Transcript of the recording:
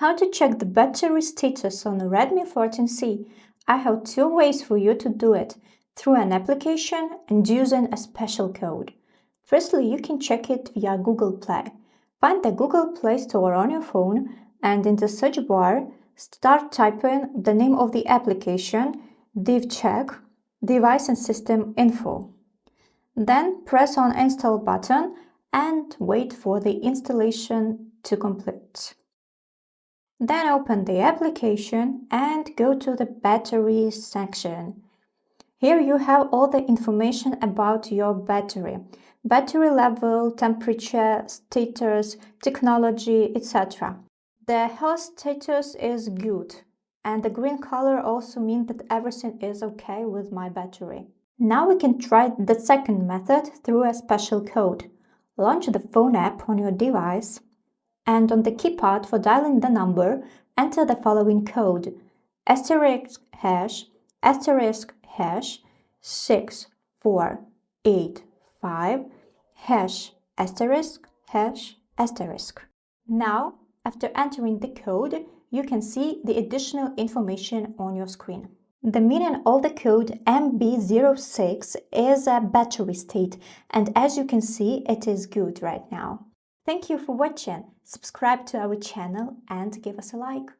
How to check the battery status on a Redmi 14C? I have two ways for you to do it, through an application and using a special code. Firstly, you can check it via Google Play. Find the Google Play Store on your phone and in the search bar, start typing the name of the application, DevCheck, Device and System Info. Then press on Install button and wait for the installation to complete. Then open the application and go to the battery section. Here you have all the information about your battery level, temperature, status, technology, etc. The health status is good, and the green color also means that everything is okay with my battery. Now we can try the second method through a special code. Launch the phone app on your device, and on the keypad for dialing the number, enter the following code: *## 6485 *##. Now, after entering the code, you can see the additional information on your screen. The meaning of the code MB06 is a battery state, and as you can see, it is good right now. Thank you for watching. Subscribe to our channel and give us a like.